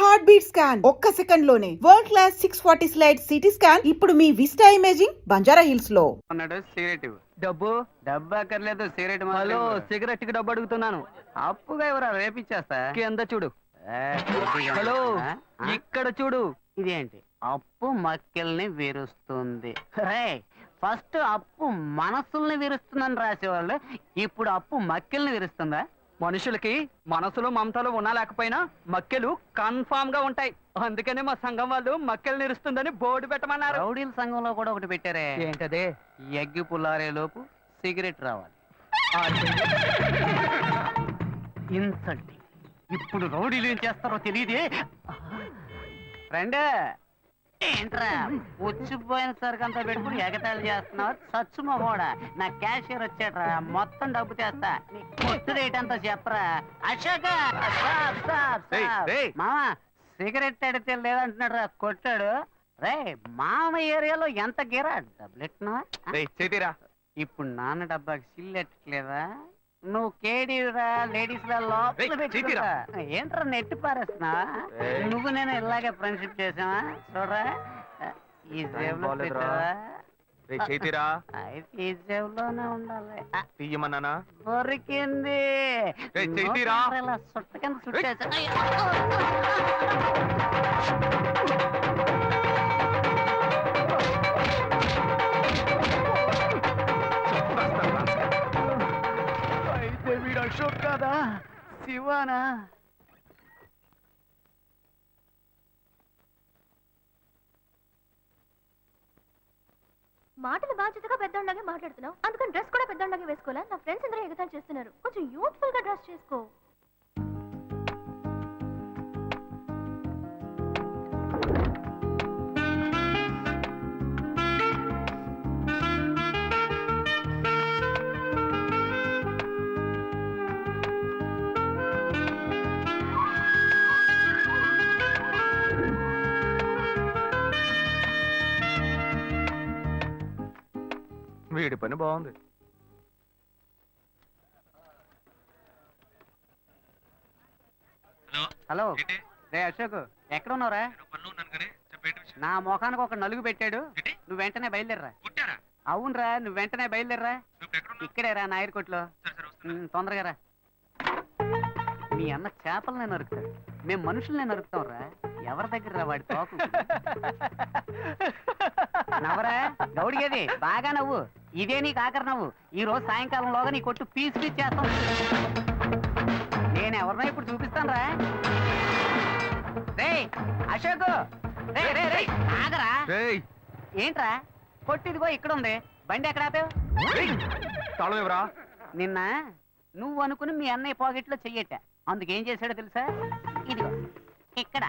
Heart beat scan ఒక్క second లోనే world class 640 slide CT scan ఇప్పుడు మీ విస్టా ఇమేజింగ్ బంజారా హిల్స్ లో. అన్నాడు సిగరెట్ డబ్బు డబ్బు అక్కర్లేదు సిగరెట్ హలో సిగరెట్ కి డబ్బు అడుగుతున్నాను. అప్పుగా ఎవరా రేపిచ్చేస్తా కింద చూడు. ఏ, హలో ఆ? ఇక్కడ చూడు. ఇదేంటి అప్పు మక్కెల్ని విరుస్తుంది రే ఫస్ట్ అప్పు మనసుల్ని విరుస్తుందని రాసేవాళ్ళు ఇప్పుడు అప్పు మక్కెల్ని విరుస్తుందా? మనుషులకి మనసులు మమతలు ఉన్నా లేకపోయినా మక్కెలు కన్ఫామ్ గా ఉంటాయి. అందుకనే మా సంఘం వాళ్ళు మక్కెలు నిరుస్తుందని బోర్డు పెట్టమన్నారు. రౌడీల సంఘంలో కూడా ఒకటి పెట్టారే, ఏంటదే? ఎగ్గి పుల్లారే లోపు సిగరెట్ రావాలి. ఇన్సల్టింగ్. ఇప్పుడు రౌడీలు ఏం చేస్తారో తెలియదే. ఫ్రెండ్ ఏంట్రా వచ్చిపోయిన సరికంతా పెట్టుకుని ఎగతాళి చేస్తున్నావు? సచ్చుమో కూడా నా క్యాషియర్ వచ్చాడ్రా, మొత్తం డబ్బు చేస్తా. నీ కొట్టు రేట్ అంతా చెప్పరా. అశోక మామ సిగరెట్ అడితే లేదంటున్నాడు రా, కొట్టాడు. రే మామ ఏరియాలో ఎంత గిరా డబ్బులెట్టినా? ఇప్పుడు నాన్న డబ్బాకి సిల్లు ఎట్టట్లేదా? నువ్వు కేడీరా లేడీస్ ఏంట్రా నెట్టి పారేస్తున్నా? నువ్వు నేను ఇలాగే ఫ్రెండ్షిప్ చేసావా? చూడరా ఈ జేబులో పెట్టావా? అయితే ఈ జేబులోనే ఉండాలి. తీయమన్నానా? దొరికింది. ఇలా సుట్ట కింద సుట్టేసా. వీడు అశోక్ కాదా శివానా? మాటలు బాధ్యతగా పెద్దోళ్ళలాగే మాట్లాడుతున్నావు, అందుకని డ్రెస్ కూడా పెద్దోళ్ళలాగే వేసుకోవాలా? నా ఫ్రెండ్స్ అందరూ ఎగతాలు చేస్తున్నారు, కొంచెం యూత్ఫుల్ గా డ్రెస్ చేసుకో. వీడి పని బాగుంది. హలో రే అశోక్ ఎక్కడ ఉన్నావురా? నా ముఖానికి ఒక నలుగు పెట్టాడు, నువ్వు వెంటనే బయలుదేరరా. అవునరా నువ్వు వెంటనే బయలుదేరరా. ఇక్కడేరా నాయర్ కొట్లో. తొందరగా రా. మీ అన్న చేపలనే నరుకుతాడు, మేము మనుషులనే నరుకుతాం రా. ఎవరి దగ్గర రా వాడి తోకు? నవ్వరా గౌడిగేది బాగా నవ్వు. ఇదే నీకు ఆఖరి నవ్వు. ఈ రోజు సాయంకాలంలోగా నీ కొట్టు పీస్ పీస్ చేస్తాం. నేను ఎవరినో ఇప్పుడు చూపిస్తాను రా. రే అశోక్ రే రే రే ఆగరా. ఏంట్రా కొట్టిదిగో ఇక్కడ ఉంది, బండి ఎక్కడ ఆపావు? తాళం ఎవరా? నిన్న నువ్వు అనుకుని మీ అన్నయ్య పాకెట్లో చెయ్యట, అందుకేం చేశాడో తెలుసా? ఇదిగో ఇక్కడ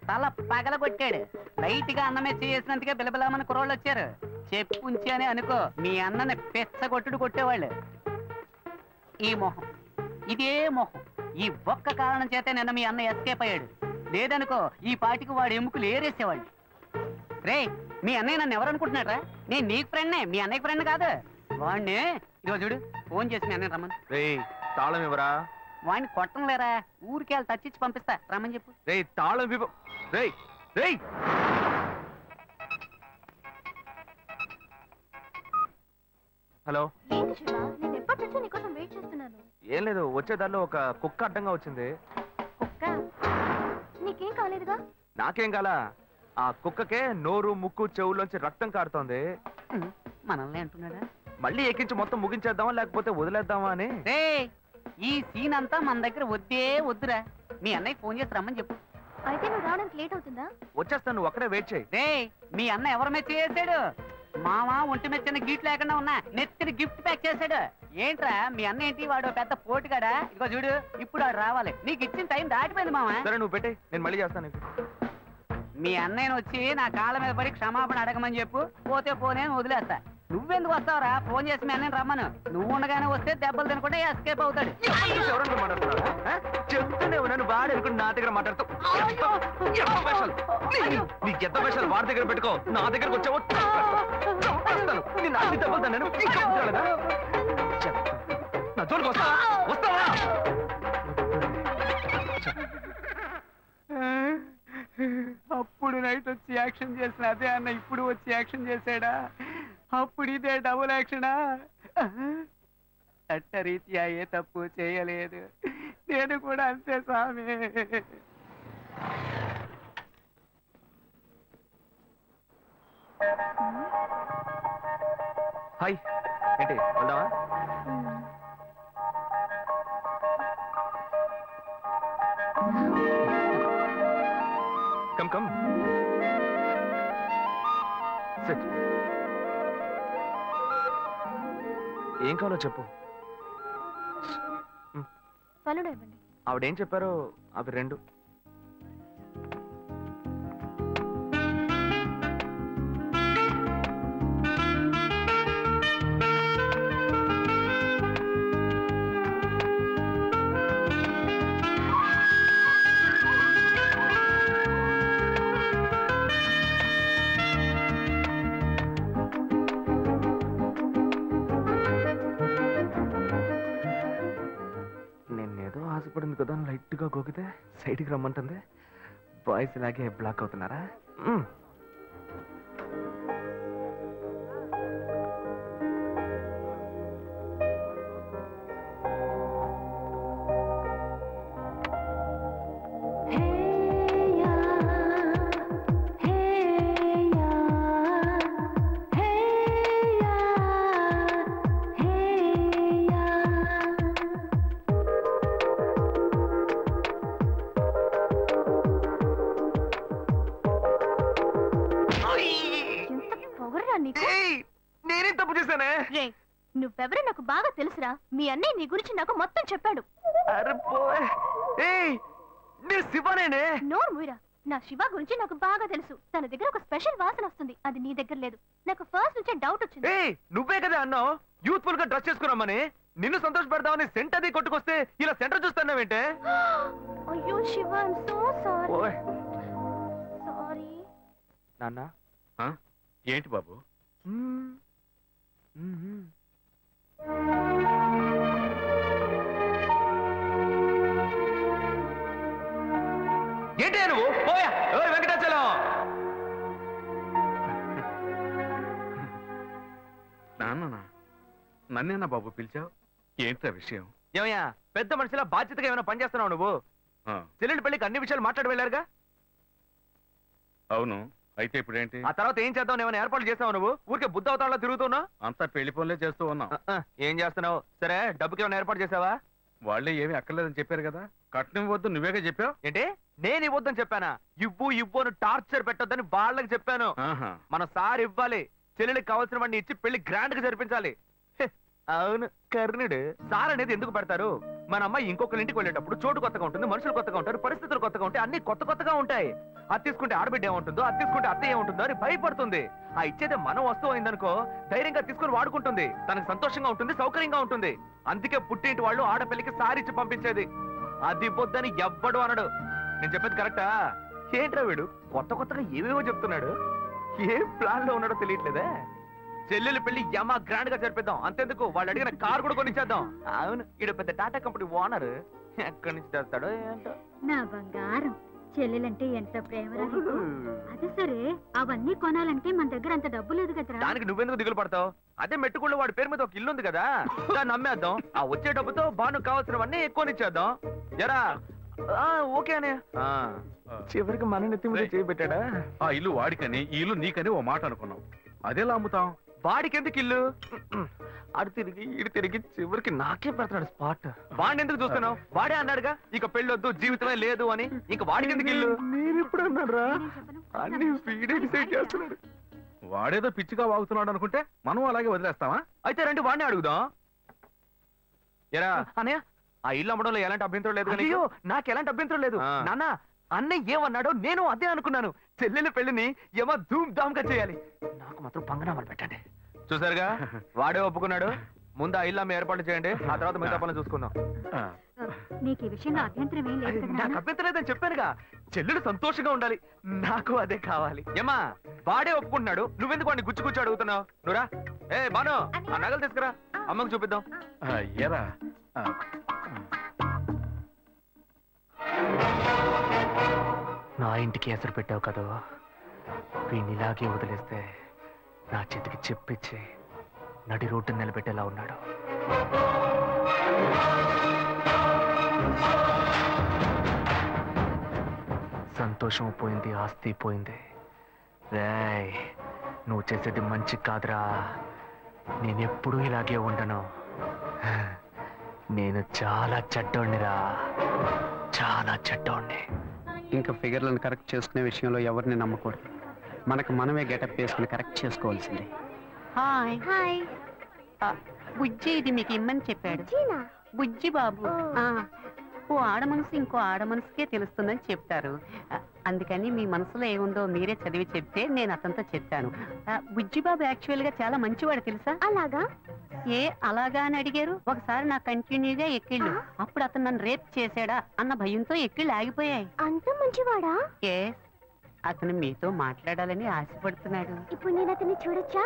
తల పగలగొట్టాడు. లైట్ గా అన్నమే చేసినందుకే బిలబిలామని కుర్రోళ్ళు వచ్చారు. చెప్పుంచి అని అనుకో, మీ అన్నని పెచ్చగొట్టుడు కొట్టేవాళ్ళు. ఈ మొహం ఇదే మొహం, ఈ ఒక్క కారణం చేతే నిన్న మీ అన్న ఎస్కేప్ అయ్యాడు. లేదనుకో ఈ పాటికి వాడు ఎముకలు ఏరేసేవాళ్ళు. రే మీ అన్నయ్య నన్ను ఎవరు అనుకుంటున్నారా? నేను నీకు ఫ్రెండ్నే, మీ అన్నయ్య ఫ్రెండ్ కాదు. వాడిని ఇదిగో చూడు, ఫోన్ చేసి మీ అన్నయ్య రమ్మని. తాళం ఎవరా? వాడిని కొట్టం లేరా, ఊరికి వెళ్ళి తచ్చిచ్చి పంపిస్తా, రమ్మని చెప్పు. తాళం హలో ఏంటి శివ, నేను ఎప్పటి నుంచో నీకోసం వెయిట్ చేస్తున్నాను. ఏం లేదు, వచ్చేదారిలో ఒక కుక్క అడ్డంగా వచ్చింది. కుక్క? నీకేం కాలేదుగా? నాకేం కాలా, ఆ కుక్కకే నోరు ముక్కు చెవుల్లోంచి రక్తం కారుతోంది. మనల్ని అంటున్నాడా? మళ్ళీ ఎక్కించి మొత్తం ముగించేద్దామా లేకపోతే వదిలేద్దామా అని. ఈ సీన్ అంతా మన దగ్గర వద్దే వద్దురా. మీ అన్నయ్య ఫోన్ చేసి రమ్మని చెప్పు. అయితే నువ్వు రావడానికి లేట్ అవుతుందా? వచ్చేస్తాను, నువ్వు అక్కడే వెయిట్ చేయి. మీ అన్న ఎవరి మెచ్చి చేసాడు? మామ ఒంటి మెచ్చిన గిఫ్ట్ లేకుండా ఉన్నా నెత్తిని గిఫ్ట్ ప్యాక్ చేశాడు. ఏంట్రా మీ అన్న ఏంటి వాడు పెద్ద పోటుగాడా? ఇదిగో చూడు, ఇప్పుడు వాడు రావాలి. నీకు ఇచ్చిన టైం దాటిపోయింది మామ. సరే నువ్వు పెట్టే, నేను మళ్ళీ చేస్తాను. మీ అన్నయ్యను వచ్చి నా కాళ్ళ మీద పడి క్షమాపణ అడగమని చెప్పు, పోతే పోనే వదిలేస్తా. నువ్వెందుకు వస్తావురా? ఫోన్ చేసి మీ అన్నయ్యను రమ్మను. నువ్వు ఉండగానే వస్తే దెబ్బలు తినకుండా ఎస్కేప్ అవుతాడు. చెప్తూనే ఉన్నాను, వాడు అనుకుని నా దగ్గర మాట్లాడుతూ నీకు ఎంత వేషాలు వాడి దగ్గర పెట్టుకో, నా దగ్గరకు వచ్చావు అన్ని దెబ్బలు తిన్నాను. నా జోలికి వస్తావా? నైట్ వచ్చి యాక్షన్ చేసిన అదే అన్న ఇప్పుడు వచ్చి యాక్షన్ చేశాడా? అప్పుడు ఇదే డబుల్ యాక్షనా? చట్టరీత్యా ఏ తప్పు చేయలేదు, నేను కూడా అంతే స్వామి. హాయ్, ఏంటి వెళ్దామా? Come come SIT. ఏం కావాలో చెప్పు. పలుడు ఇవ్వండి. ఆవిడేం చెప్పారో అవి రెండు. నేనేదో ఆశపడింది కదా, లైట్ గా గోకితే సైడ్కి రమ్మంటుంది. బాయ్స్ ఇలాగే బ్లాక్ అవుతున్నారా? నేనేం తప్పు చేశానే? రే, నువ్వెవరో నాకు బాగా తెలుసురా. మీ అన్నయ్య నీ గురించి నాకు మొత్తం చెప్పాడు. అరే పోయ్. ఏయ్, నేను శివనేనే. నోరు మూయరా. నా శివ గురించి నాకు బాగా తెలుసు. తన దగ్గర ఒక స్పెషల్ వాసన వస్తుంది, అది నీ దగ్గర లేదు. నాకు ఫస్ట్ నుంచే డౌట్ వచ్చింది. ఏయ్, నువ్వే కదా అన్నావు యూత్ఫుల్ గా డ్రెస్ చేసుకున్నామని. నిన్ను సంతోష పెడదామని సెంట్ అది కొట్టుకొస్తే ఇలా సెంటర్ చూస్తున్నావేంటే? అయ్యో శివ, ఐమ్ సో సారీ. ఓయ్ సారీ. నాన్న. ఏంటి బాబు? ఏంటి నువ్వు? పోయా. ఓయ్ వెంకటాచలం. నాన్న, నన్నేనా బాబు పిలిచావు? ఏంటా విషయం? ఏమయ్యా, పెద్ద మనిషిలా బాధ్యతగా ఏమైనా పనిచేస్తున్నావు నువ్వు? ఆ, చెల్లెలి పెళ్లికి అన్ని విషయాలు మాట్లాడి వెళ్ళారుగా. అవును. అయితే ఇప్పుడేంటి? ఆ తర్వాత ఏం చేద్దాం? ఏమైనా ఏర్పాట్లు చేస్తావు నువ్వు? ఊరికే బుద్ధ అవతారంలో తిరుగుతున్నావు. అంతా పెళ్లి పనులే చేస్తూ ఉన్నాం. ఏం చేస్తున్నావు? సరే, డబ్బుకి ఏమైనా ఏర్పాటు చేసావా? వాళ్ళే ఏమీ అక్కర్లేదని చెప్పారు కదా. కట్నం వద్దు నువ్వేగా చెప్పావు. ఏంటి, నేను ఇవ్వద్దని చెప్పానా? ఇవ్వు ఇవ్వు అని టార్చర్ పెట్టొద్దని వాళ్ళకి చెప్పాను. ఆహా. మన సార్ ఇవ్వాలి. చెల్లెలికి కావాల్సిన వాడిని ఇచ్చి పెళ్లి గ్రాండ్ గా జరిపించాలి. హె, అవును, కర్ణుడు. సార్ అనేది ఎందుకు పెడతారు? మన అమ్మాయి ఇంకొకరి ఇంటికి వెళ్ళేటప్పుడు చోటు కొత్తగా ఉంటుంది, మనుషులు కొత్తగా ఉంటారు, పరిస్థితులు కొత్తగా ఉంటాయి, అన్ని కొత్త కొత్తగా ఉంటాయి. అది తీసుకుంటే ఆడబిడ్డ ఏముంటుందో, అది తీసుకుంటే అత్త ఏముంటుందో అని భయపడుతుంది. ఆ ఇచ్చేదే మనం వస్తువు అయిందనుకో, ధైర్యంగా తీసుకుని వాడుకుంటుంది. తనకు సంతోషంగా ఉంటుంది, సౌకర్యంగా ఉంటుంది. అందుకే పుట్టింటి వాళ్ళు ఆడపిల్లకి సారిచ్చి పంపించేది. అది ఇవ్వొద్దని ఎవ్వడు అనడు. నేను చెప్పేది కరెక్టా? ఏంట్రా వీడు కొత్త కొత్తగా ఏవేవో చెప్తున్నాడు? ఏ ప్లాన్ లో ఉన్నాడో తెలియట్లేదే. చెల్లెలు పెళ్లి యమా గ్రాండ్ గా జరిపిద్దాం. అంతెందుకు, వాళ్ళు అడిగిన కార్ కూడా కొనిచ్చేద్దాం. అవును, ఈడ పెద్ద టాటా కంపెనీ ఓనర్. ఎక్కడి నుంచి తెస్తాడో ఏంటో. నా బంగారం, చెల్లెలంటే ఎంత ప్రేమరా నీకు. అది సరే, అవన్నీ కొనాలంటే మన దగ్గర అంత డబ్బు లేదు కదరా. దానికి నువ్వెందుకు దిగులు పడతావు? అదే మెట్టుకుళ్ళు వాడి పేరు మీద ఒక ఇల్లు ఉంది కదా, దాన్ని అమ్మేద్దాం. ఆ వచ్చే డబ్బుతో బాను కావాల్సినవన్నీ ఎక్కువనిచ్చేద్దాం. ఎరా? ఓకే అనే. చివరికి మన నెత్తి మీద చేయబెట్టాడా? ఆ ఇల్లు వాడికని, ఈ ఇల్లు నీకని ఓ మాట అనుకున్నాం. అదేలా అమ్ముతాం? వాడికి ఎందుకు ఇల్లు? అడు తిరిగి ఇడు తిరిగి చివరికి నాకే పెడతాడు స్పాట్. వాడిని ఎందుకు చూస్తున్నావు? వాడే అన్నాడుగా ఇక పెళ్ళొద్దు, జీవితమే లేదు అని. ఇంక వాడికి ఎందుకు ఇల్లు? నేను ఇప్పుడు అన్నారా? అన్ని వీడే డిసైడ్ చేస్తున్నాడు. వాడేదో పిచ్చిగా వాగుతున్నాడు అనుకుంటే మనం అలాగే వదిలేస్తావా? అయితే రండి వాడిని అడుగుదాం. ఎరా అన్నయ్య, ఆ ఇల్లు అమ్మడంలో ఎలాంటి అభ్యంతరం లేదు. అయ్యో, నాకు ఎలాంటి అభ్యంతరం లేదు నాన్న. అన్నయ్య ఏమన్నాడో నేను అదే అనుకున్నాను. చెల్లెల పెళ్లిని ఏమో ధూమ్ ధామ్ గా చేయాలి. నాకు మాత్రం పంగనామాలు పెట్టండి. చూసారుగా, వాడే ఒప్పుకున్నాడు. ముందు ఆ ఇల్లు అమ్మ ఏర్పాటు చేయండి, ఆ తర్వాత మిగతా పనులు చూసుకుందాం. నీకు ఈ విషయంగా అభ్యంతరం ఏం లేదు కదా నాకు నాన్న? అభ్యంతరం లేదని చెప్పానుగా. చెల్లెలు సంతోషంగా ఉండాలి, నాకు అదే కావాలి. ఏమా, వాడే ఒప్పుకుంటున్నాడు, నువ్వెందుకు వాడిని గుచ్చి గుచ్చి అడుగుతున్నావు? నువ్వురా. ఏ బాను, ఆ నగలు తీసుకురా, అమ్మకు చూపిద్దాం. ఎరా? నా ఇంటికి ఎసరు పెట్టావు కదా, వీడిని ఇలాగే వదిలేస్తే నా చేతికి చెప్పిచ్చి నడి రోడ్డు నిలబెట్టేలా ఉన్నాడు. సంతోషం పోయింది, ఆస్తి పోయింది. రేయ్, నువ్వు చేసేది మంచి కాదురా. నేనెప్పుడూ ఇలాగే ఉండను. నేను చాలా చెడ్డోణ్ణిరా, చాలా చెడ్డోణ్ణి. ఇంకా ఫిగర్లను కరెక్ట్ చేసుకునే విషయంలో ఎవరిని నమ్మకూడదు. మనకు మనమే గెటప్ వేసుకుని కరెక్ట్ చేసుకోవాల్సిందే. హాయ్ హాయ్ బుజ్జి ఇది మీకు ఇమ్మని చెప్పాడు. బుజ్జి బాబు. ఆ, ఓ ఆడ మనసు ఇంకో ఆడ మనసుకే తెలుస్తుందని చెప్తారు. అందుకని మీ మనసులో ఏముందో మీరే చదివి చెప్తే నేను అతనితో చెప్పాను. బుజ్జి బాబు యాక్చువల్ గా చాలా మంచివాడు తెలుసా? అలాగా? ఏ అలాగా అని అడిగారు. ఒకసారి నా కంటిన్యూగా ఎక్కిళ్ళు, అప్పుడు అతను నన్ను రేప్ చేశాడా అన్న భయంతో ఎక్కిళ్ళు ఆగిపోయాయి. అంత మంచివాడా? ఏ అతను మీతో మాట్లాడాలని ఆశపడుతున్నాడు. ఇప్పుడు నేను అతన్ని చూడొచ్చా?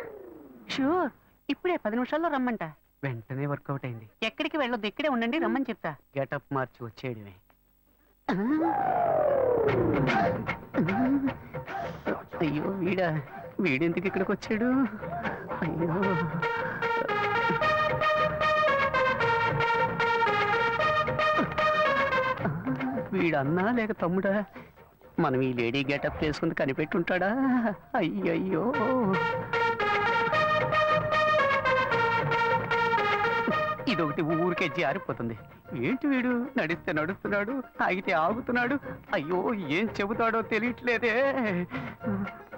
షూర్, ఇప్పుడే 10 నిమిషాల్లో రమ్మంట. వెంటనే వర్కౌట్ అయింది. ఎక్కడికి వెళ్ళొద్దు, ఇక్కడే ఉండండి, రమ్మని చెప్తా. గెటప్ మార్చి వచ్చేయడమే. అయ్యో వీడెందుకు ఇక్కడికి వచ్చాడు? అయ్యో వీడన్నా లేక తమ్ముడా? మనం ఈ లేడీ గెటప్ వేసుకుని కనిపెట్టుంటాడా? అయ్యయ్యో ఇదొకటి ఊరికే జారిపోతుంది. ఏంటి వీడు నడిస్తే నడుస్తున్నాడు, ఆగితే ఆగుతున్నాడు. అయ్యో ఏం చెబుతాడో తెలియట్లేదే.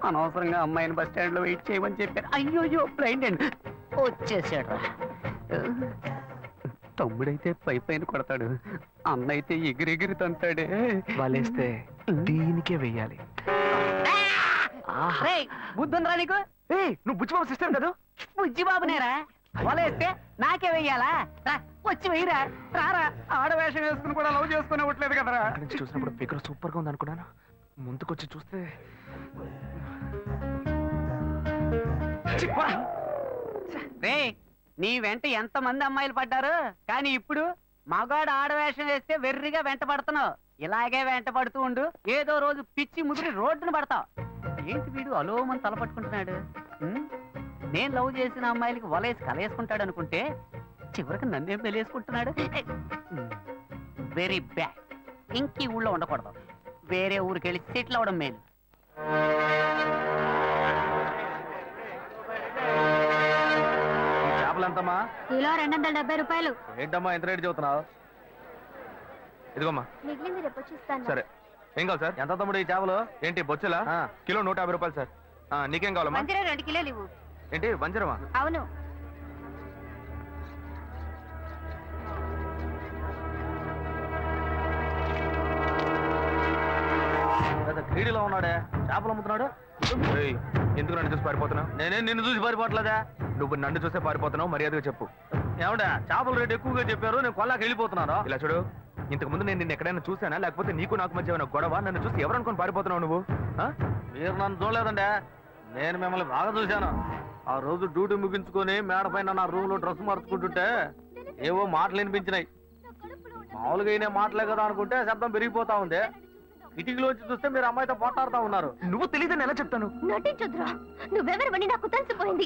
అనవసరంగా అమ్మాయిని బస్ స్టాండ్ లో వెయిట్ చేయమని చెప్పారు. అయ్యోయ్యో బ్లైండ్ అండ్ వచ్చేసాడు. తమ్ముడైతే పైన కొడతాడు, అన్న అయితే ఎగిరెగిరి తంతాడే. వాళ్ళేస్తే దీనికే వెయ్యాలి. బుద్ధుందిరా నీకు? నువ్వు బుచ్చిబాబు సిస్టర్ కదా? బుజ్జి బాబునేరా? వలేస్తే నాకే వెయ్యాలా? వచ్చి వెయ్యరా, రారా. ఆడవేషం వేసుకుని కూడా లవ్ చేసుకుని ఇవ్వట్లేదు కదరా. అక్కడి నుంచి చూసినప్పుడు ఫిగర్ సూపర్ గా ఉంది అనుకున్నాను. ముందుకొచ్చి చూస్తే రే, నీ వెంట ఎంత మంది అమ్మాయిలు పడ్డారు, కానీ ఇప్పుడు మగాడు ఆడవేషం వేస్తే వెర్రిగా వెంట పడుతున్నావు. ఇలాగే వెంట పడుతూ ఉండు, ఏదో రోజు పిచ్చి ముదిరి రోడ్డును పడతావు. ఏంటి వీడు అలోమని తలపట్టుకుంటున్నాడు? నేను లవ్ చేసిన అమ్మాయిలకి వలేసి కలేసుకుంటాడు అనుకుంటే చివరికి నన్నేం తెలియసుకుంటున్నాడు. Very bad. ఇంక ఈ ఊళ్ళో ఉండకూడదు, వేరే ఊరికి వెళ్ళి సెటిల్ అవడం మేలు. చేపలంతమ్మా? కిలో 270 రూపాయలు. ఏంటమ్మా ఎంత రేటు చెబుతున్నావు? ఇదిగోమ్మా. మిగిలింది రేపు వచ్చి ఇస్తాను. సరే, ఏం కావాలి సార్? ఎంత తమ్ముడు ఈ చేపలు? ఏంటి బొచ్చులా? కిలో 150 రూపాయలు సార్. నీకేం కావాలమ్మా? 2 కిలోలు ఇవ్వు. ఏంటి వంజరమా? అవును. క్రీడలో ఉన్నాడే, చేపలు అమ్ముతున్నాడు. ఎందుకు నన్ను చూసి పారిపోతున్నావు? నేనే నిన్ను చూసి పారిపోవట్లేదా? నువ్వు నన్ను చూసే పారిపోతున్నావు, మర్యాదగా చెప్పు. ఏమంటా చేపల రేటు ఎక్కువగా చెప్పారు, నేను కొల్లాకి వెళ్ళిపోతున్నాను. ఇలా చూడు, ఇంతకు ముందు నేను నిన్ను ఎక్కడైనా చూసానా, లేకపోతే నీకు నాకు మధ్య ఏమైనా గొడవ? నన్ను చూసి ఎవరు అనుకుని పారిపోతున్నావు నువ్వు? మీరు నన్ను చూడలేదండి, నేను మిమ్మల్ని బాగా చూశాను. ఆ రోజు డ్యూటీ ముగించుకొని మేడ పైన నా రూమ్ లో డ్రెస్ మార్చుకుంటుంటే ఏవో మాటలు వినిపించినాయి. మామూలుగా అయినా మాటలే కదా అనుకుంటే శబ్దం పెరిగిపోతా ఉంది. కిటికీలోంచి చూస్తే మీరు అమ్మాయితో పోట్లాడుతా ఉన్నారు. నువ్వు తెలియదని ఎలా చెప్తాను? నటించొద్దురా, నువ్వెవరివని నాకు తెలిసిపోయింది.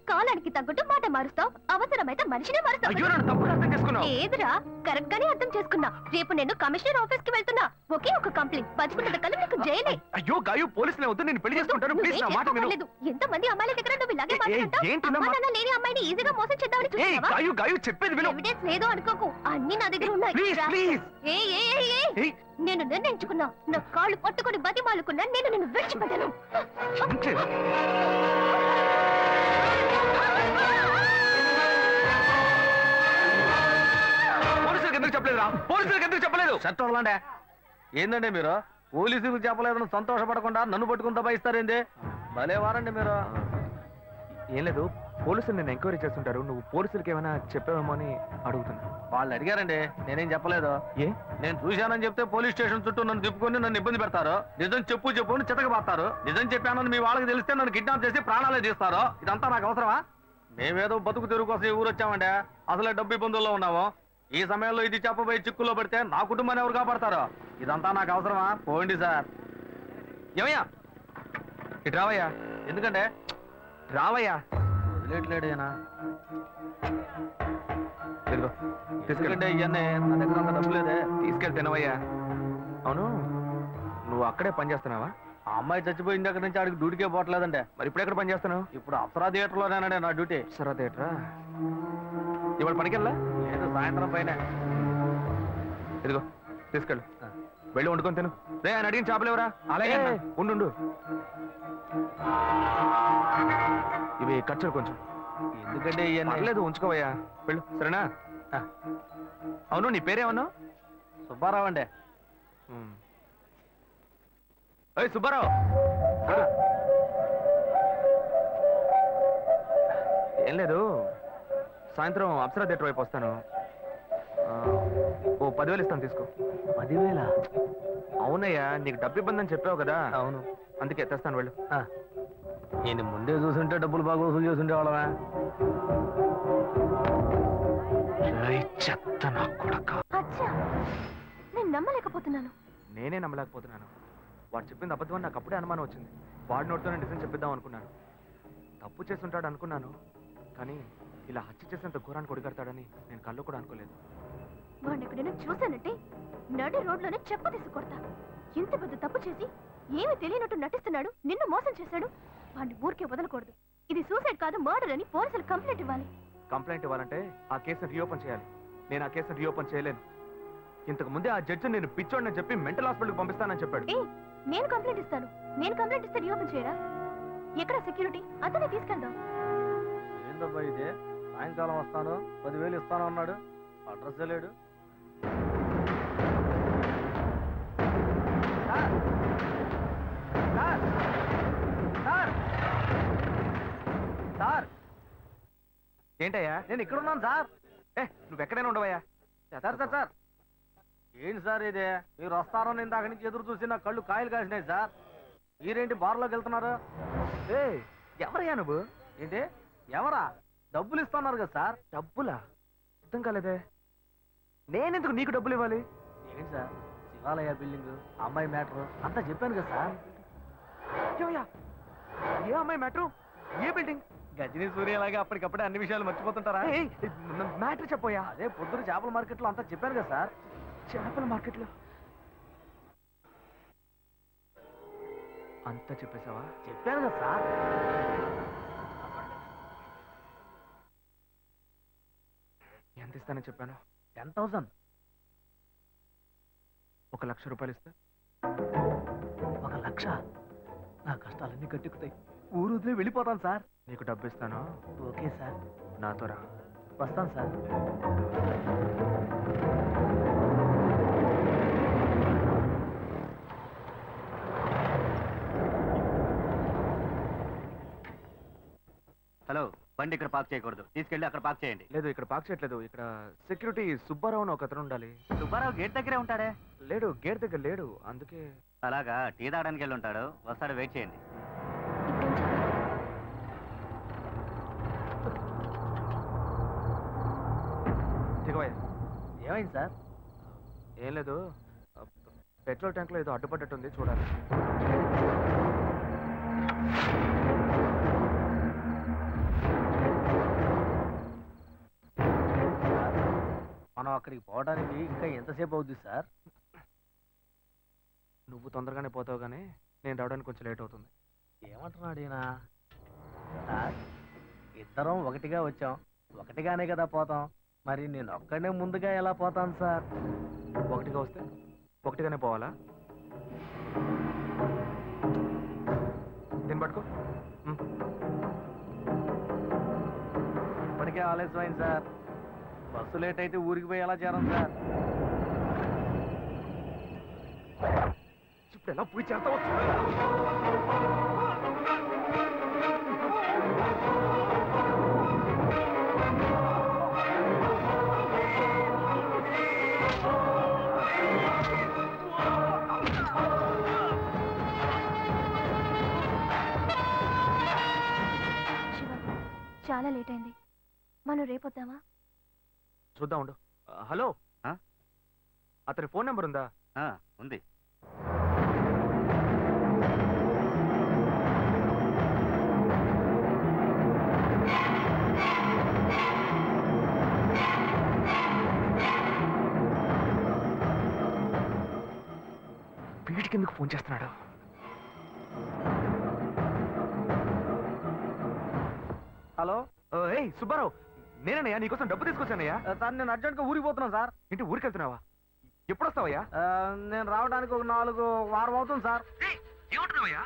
కాలానికి తగ్గట్టు మాట మారుస్తావు, అవసరమైతే మనిషినే మారుస్తావు. అయ్యో, నన్ను తప్పుగా అర్థం చేసుకున్నావు. ఏదిరా, కరెక్ట్ గానే అర్థం చేసుకున్నా. రేపు నేను కమిషనర్ ఆఫీస్ కి వెళ్తున్నా. ఒకే ఒక కంప్లైంట్, 10 కల్లా నీకు జైలే. అయ్యో గాయు, పోలీసులే వద్దు, నేను పెళ్లి చేసుకుంటాను. ప్లీజ్ నా మాట విను. ఎంత మంది అమ్మాయిల దగ్గర నువ్వు ఇలాగే మాట్లాడతావు? ఏంటి అమ్మా నాన్న లేని అమ్మాయిని ఈజీగా మోసం చేద్దామని చూస్తావా? గాయు గాయు చెప్పేది విను. ఎవిడెన్స్ లేదు అనుకోకు, అన్ని నా దగ్గర ఉన్నాయి. Please please. ఏయ్, నేను నిర్ణయించుకున్నా, నా కాళ్ళు పట్టుకుని బతిమాలుకున్నా, నేను నిన్ను విడిచిపెట్టను. పోలీసులకు ఎందుకు చెప్పలేదురా? పోలీసులకు ఎందుకు చెప్పలేదు? చట్టం వదలండి. ఏందండి మీరు పోలీసులకు చెప్పలేదని సంతోషపడకుండా నన్ను పట్టుకుని దబాయిస్తారేంది? భలే వారండి మీరు. ఏం లేదు, పోలీసులు నేను ఎంక్వైరీ చేస్తుంటారు. నువ్వు పోలీసులకి ఏమైనా చెప్పావేమో అని అడుగుతున్నా. వాళ్ళు అడిగారండి, నేనేం చెప్పలేదు. ఏ? నేను చూశానని చెప్తే పోలీస్ స్టేషన్ చుట్టూ నన్ను తిప్పుకొని నన్ను ఇబ్బంది పెడతారు. నిజం చెప్పు చెప్పు అని చితకబాస్తారు. నిజం చెప్పానని మీ వాళ్ళకి తెలిస్తే నన్ను కిడ్నాప్ చేసి ప్రాణాలే తీస్తారు. ఇదంతా నాకు అవసరమా? మేమేదో బతుకు తెరుగు కోసం ఈ ఊరు వచ్చామండి, అసలే డబ్బు ఇబ్బందుల్లో ఉన్నాము. ఈ సమయంలో ఇది చెప్పబోయి చిక్కుల్లో పడితే నా కుటుంబాన్ని ఎవరు కాపాడతారు? ఇదంతా నాకు అవసరమా? పోండి సార్. ఏమయ్యా ఇటు రావయ్యా. ఎందుకంటే రావయ్యా. వదిలేట్లేడేనా ఇదిగో తీసుకెళ్ళండి. ఇవన్నీ నా దగ్గర అంత డబ్బు లేదే. తీసుకెళ్ళి తినవయ్యా. అవును, నువ్వు అక్కడే పని చేస్తున్నావా? ఆ అమ్మాయి చచ్చిపోయిన దగ్గర నుంచి ఆడికి డ్యూటీకే పోవట్లేదంటే. మరి ఇప్పుడు ఎక్కడ పని చేస్తున్నావు? ఇప్పుడు అప్సరా థియేటర్లోనేనండి నా డ్యూటీ. సరే థియేటరా. ఇవాళ పనికెళ్ళా? లేదు, సాయంత్రం పైన. ఇదిగో తీసుకెళ్ళు. వెళ్ళి వండుకొని తిను. రే ఆయన అడిగిన చేపలు ఎవరా? అలాగే అన్న. ఉండు. ఇవి ఖర్చులు కొంచెం. ఎందుకంటే ఇవన్నీ పర్లేదు, ఉంచుకోవయ్యా. వెళ్ళు, సరేనా? అవును, నీ పేరేమన్నావు? సుబ్బారావు అండి. సుబ్బారావు. ఏం లేదు, సాయంత్రం అప్సరా థియేటర్ వైపు వస్తాను. ఓ 10,000 ఇస్తాను, తీసుకో. 10,000? అవునయ్యా, నీకు డబ్బు ఇబ్బంది అని చెప్పావు కదా. అవును, అందుకే తెస్తాను, వెళ్ళు. నేను ముందే చూసుంటే డబ్బులు బాగా వసూలు చేస్తుంటే వాళ్ళవా. చెత్త నా కొడక. అచ్చా, నేను నమ్మలేకపోతున్నాను. నేనే నమ్మలేకపోతున్నాను. వాడు చెప్పింది అబద్ధం అని నాకు అప్పుడే అనుమానం వచ్చింది. వాడి నోటితోనే నిజం చెప్పిద్దాం అనుకున్నాను. తప్పు చేస్తుంటాడు అనుకున్నాను, కానీ ఇలా హత్య చేసేంత ఘోరాన్ని కొడిగడతాడని నేను కళ్ళు కూడా అనుకోలేదు. వాడిని ఎక్కడైనా చూశానంటే నడి రోడ్లోనే చెప్ప తీసి కొడతా. ఇంత పెద్ద తప్పు చేసి ఏమీ తెలియనట్టు నటిస్తున్నాడు, నిన్ను మోసం చేశాడు. వాడిని ఊరికే వదలకూడదు. ఇది సూసైడ్ కాదు, మర్డర్ అని పోలీసులు కంప్లైంట్ ఇవ్వాలి. కంప్లైంట్ ఇవ్వాలంటే ఆ కేసును రీఓపెన్ చేయాలి. నేను ఆ కేసును రీఓపెన్ చేయలేను. ఇంతకు ముందే ఆ జడ్జి నేను పిచ్చోడని చెప్పి మెంటల్ హాస్పిటల్కి పంపిస్తానని చెప్పాడు. నేను కంప్లైంట్ ఇస్తాను. నేను కంప్లైంట్ ఇస్తే రీఓపెన్ చేయరా? ఎక్కడ సెక్యూరిటీ? అతనే తీసుకెళ్దాం. ఏందబ్బా ఇది? సాయంకాలం వస్తాను, 10,000 ఇస్తాను అన్నాడు. అడ్రస్ లేడు. సార్, ఏంటయ్యా? నేను ఇక్కడ ఉన్నాను సార్. నువ్వు ఎక్కడైనా ఉండవయ్యా. సార్ ఏంటి సార్ ఇది? మీరు వస్తారని ఇందాక నుంచి ఎదురు చూసి నా కళ్ళు కాయలు కాసినాయి సార్. మీరేంటి బార్లోకి వెళ్తున్నారు? ఎవరయ్యా నువ్వు? ఏంటి ఎవరా? డబ్బులు ఇస్తున్నారు కదా సార్. డబ్బులా? అర్థం కాలేదే. నేనెందుకు నీకు డబ్బులు ఇవ్వాలి? ఏంటి సార్, శివాలయ బిల్డింగ్, అమ్మాయి మ్యాటర్ అంతా చెప్పాను కదా సార్. ఏమయ్యా? ఏ అమ్మాయి మ్యాటర్? ఏ బిల్డింగ్? గజనీ సూర్యలాగా అప్పటికప్పుడే అన్ని విషయాలు మర్చిపోతుంటారా? మ్యాటర్ చెప్పోయా. అదే పొద్దున చేపల మార్కెట్లో అంతా చెప్పాను కదా సార్. చేపల మార్కెట్లో అంతా చెప్పేశావా? చెప్పాను కదా సార్. ఎంత ఇస్తానని చెప్పాను? 10,000. 1,00,000 రూపాయలు ఇస్తా. 1,00,000? నా కష్టాలన్నీ గట్టెక్కుతాయి. ఊరు వదిలి వెళ్ళిపోతాను సార్. నీకు డబ్బు ఇస్తాను, ఓకే సార్. నాతో రా. వస్తాను సార్. హలో, బండి ఇక్కడ పార్క్ చేయకూడదు, తీసుకెళ్ళి అక్కడ పార్క్ చేయండి. లేదు, ఇక్కడ పార్క్ చేయట్లేదు. ఇక్కడ సెక్యూరిటీ సుబ్బారావు అని ఒక అతను ఉండాలి. సుబ్బారావు గేట్ దగ్గరే ఉంటాడే. లేడు, గేట్ దగ్గర లేడు. అందుకే. అలాగా, టీ తాగడానికి వెళ్ళి ఉంటాడు, వస్తాడు, వెయిట్ చేయండి. దిగవయ్యా. ఏమైంది సార్? ఏం లేదు, పెట్రోల్ ట్యాంక్ లో ఏదో అడ్డుపడ్డట్టుంది, చూడాలి. మనం అక్కడికి పోవడానికి ఇంకా ఎంతసేపు అవుద్ది సార్? నువ్వు తొందరగానే పోతావు, కానీ నేను రావడానికి కొంచెం లేట్ అవుతుంది. ఏమంటున్నాడు ఈయన? సార్, ఇద్దరం ఒకటిగా వచ్చాం, ఒకటిగానే కదా పోతాం. మరి నేను ఒక్కడే ముందుగా ఎలా పోతాను సార్? ఒకటిగా వస్తే ఒకటిగానే పోవాలా? దీన్ని పట్టుకో. ఇప్పటికే ఆలస్యమైంది సార్. బస్సు లేట్ అయితే ఊరికి పోయి ఎలా చేరం సార్? ఇప్పుడు ఎలా పోయి చేస్తావో చాలా లేట్ అయింది, మనం రేపొద్దామా? చూద్దాం, ఉండు. హలో, అతని ఫోన్ నెంబర్ ఉందా? ఉంది. ఎందుకు ఫోన్ చేస్తున్నాడు? హలో ఏయ్ సుబ్బారావు, నేనయ్యా నీకోసం డబ్బు తీసుకొచ్చానయ్యా. సార్ నేను అర్జెంట్గా ఊరికి పోతున్నాను సార్. ఇంటి ఊరికి వెళ్తున్నావా? ఎప్పుడు వస్తావయ్యా? నేను రావడానికి ఒక 4 వారం అవుతుంది సార్. ఏమంటున్నావయ్యా?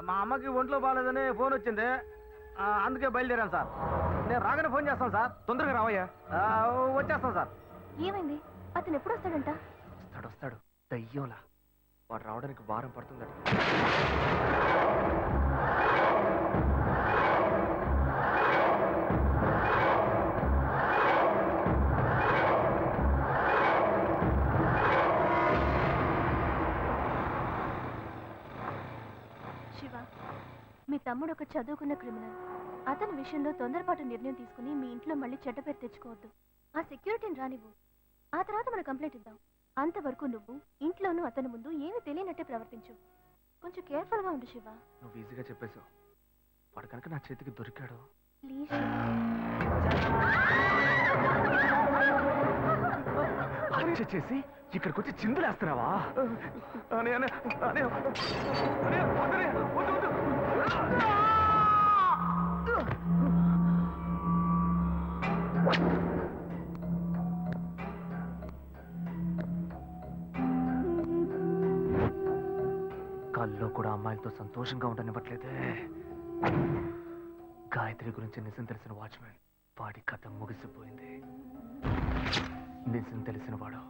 మా అమ్మకి ఒంట్లో బాగాలేదని ఫోన్ వచ్చింది, అందుకే బయలుదేరాను సార్. నేను రాగానే ఫోన్ చేస్తాను సార్. తొందరగా రావయ్యా. వచ్చేస్తాను సార్. ఏమైంది? అతను ఎప్పుడు వస్తాడంట? వస్తాడు దయ్యంలా. వాడు రావడానికి వారం పడుతుందట. శివ, మీ తమ్ముడు ఒక చదువుకున్న క్రిమినల్. అతని విషయంలో తొందరపాటు నిర్ణయం తీసుకుని మీ ఇంట్లో మళ్ళీ చెడ్డ పేరు తెచ్చుకోవద్దు. ఆ సెక్యూరిటీని రానివ్వు, ఆ తర్వాత మనం కంప్లైంట్ ఇద్దాం. అంతవరకు నువ్వు ఇంట్లోనూ అతని ముందు ఏమీ తెలియనట్టే ప్రవర్తించు. కొంచెం కేర్ఫుల్ గా ఉండు శివ. నువ్వు ఈజీగా చెప్పేశావు. వాడు కనుక నా చేతికి దొరికాడు. ప్లీజ్ హత్య చేసి ఇక్కడికి వచ్చి చిందులేస్తున్నావా? కల్లో కూడా అమ్మాయిలతో సంతోషంగా ఉండనివ్వట్లేదే. గాయత్రి గురించి నిజం తెలిసిన వాచ్మెన్ వాడి కథ ముగిసిపోయింది. నిజం తెలిసిన వాడు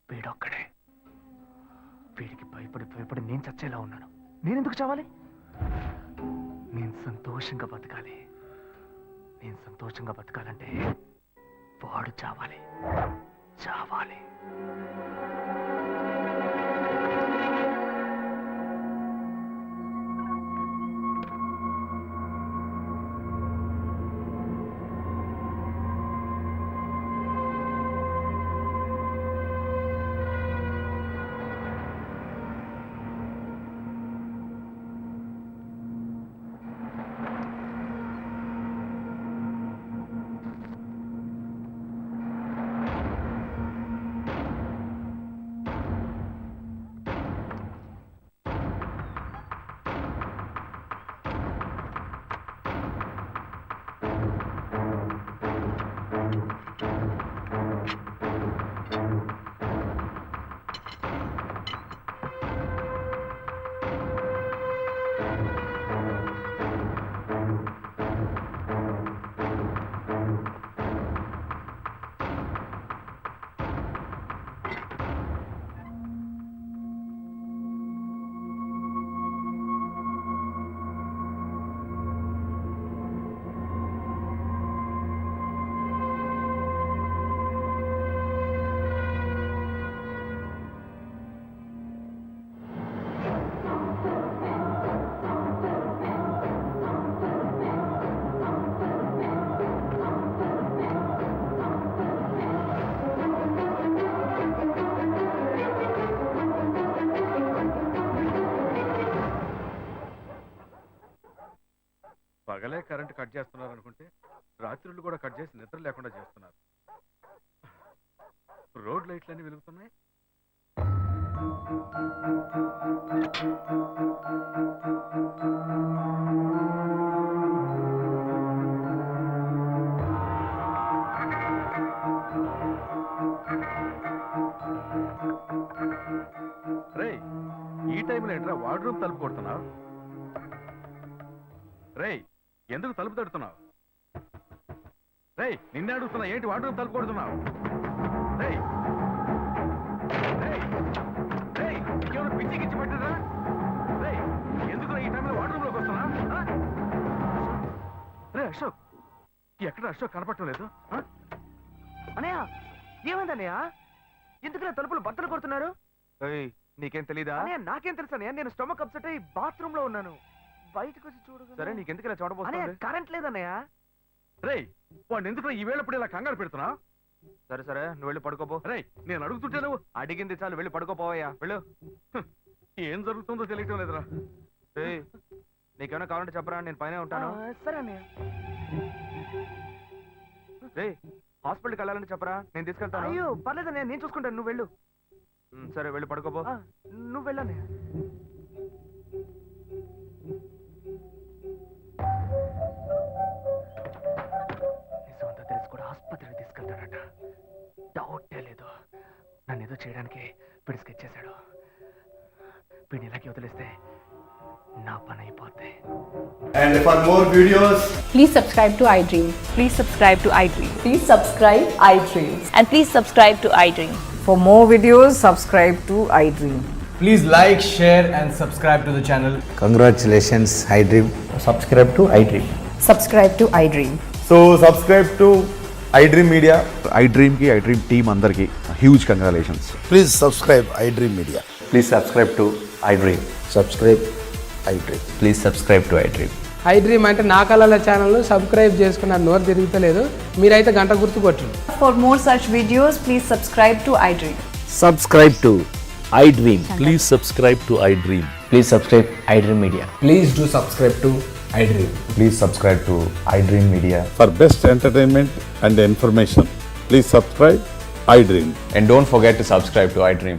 వీడొక్కడే. వీడికి భయపడి నేను చచ్చేలా ఉన్నాను. నేనెందుకు చావాలి? నేను సంతోషంగా బతకాలి. నేను సంతోషంగా బతకాలంటే వాడు చావాలి. పగలే కరెంట్ కట్ చేస్తున్నారు అనుకుంటే రాత్రులు కూడా కట్ చేసి నిద్ర లేకుండా చేస్తున్నారు. రోడ్ లైట్లన్నీ వెలుగుతున్నాయి. రేయ్, ఈ టైంలో ఏంట్రా వార్డ్రూమ్ తలుపు కొడుతున్నావు? రేయ్, ఎందుకు తలుపు తడుతున్నావు? రేయ్, నిన్నే అడుగుతున్నా, ఏంటి వార్డ్రూమ్ తలుపు కొడుతున్నావు? రేయ్ రేయ్ రేయ్, ఇంకేమైనా పిచ్చి గిచ్చి పట్టినరా? రేయ్, ఎందుకు ఈ టైంలో వార్డ్రూమ్ లోకి వస్తున్నా? రే అశోక్, ఎక్కడ అశోక్ కనపడటం లేదు? అనయ్య, ఏమైందన్నయ్య? ఎందుకు తలుపులు బట్టలు కొడుతున్నారు? నీకేం తెలీదా? నాకేం తెలుసు అన్నయ్య, నేను స్టమక్ అప్సెట్ అయ్యి బాత్రూమ్ లో ఉన్నాను. బయటకు వచ్చి చూడు. సరే, నీకెందుకు ఇలా చూడబోతున్నా? కరెంట్ లేదన్నయ్య. రేయ్, వాడిని ఎందుకు ఈ వేళప్పుడు ఇలా కంగారు పెడుతున్నా? సరే సరే, నువ్వు వెళ్ళి పడుకోపో. రేయ్, నేను అడుగుతుంటే నువ్వు అడిగింది చాలు, వెళ్ళి పడుకోపోవయ్యా, వెళ్ళు. ఏం జరుగుతుందో తెలియటం లేదురా. నీకేమైనా కావాలంటే చెప్పరా, నేను పైన ఉంటాను. సరే అన్నయ్య. రే, హాస్పిటల్కి వెళ్ళాలంటే చెప్పరా, నేను తీసుకెళ్తాను. అయ్యో పర్లేదన్నయ్య, నేను చూసుకుంటాను, నువ్వు వెళ్ళు. సరే వెళ్ళి పడుకోబో. నువ్వు వెళ్ళనే. నిజమంతా తెలిసి కూడా ఆసుపత్రికి తీసుకెళ్తాడట. డౌటే లేదు. నన్ను ఏదో చేయడానికి వీడు స్కెచ్ చేశాడు. వీడిని ఇలాగే వదిలేస్తే నా పని అయిపోద్ది. And for more videos, Please subscribe to iDream. Please subscribe to iDream. Please subscribe iDream. And please subscribe to iDream. For more videos, subscribe to iDream. please like, share and subscribe to the channel. Congratulations, iDream. Subscribe to iDream. Subscribe to iDream. So subscribe to iDream Media. iDream కి iDream team అందరికి huge congratulations. Please subscribe iDream Media. Please subscribe to iDream. Subscribe iDream. Please subscribe to iDream. iDream అంటే నా కళల channel subscribe చేసుకున్న నోరు తిరుగుతలేదు. మీరైతే గంట గుర్తు కొట్టండి. For more such videos, please subscribe to iDream. Subscribe to iDream. Please subscribe to iDream. Please subscribe iDream Media. Please do subscribe to iDream. Please subscribe to iDream Media. For best entertainment and information please subscribe iDream. And don't forget to subscribe to iDream.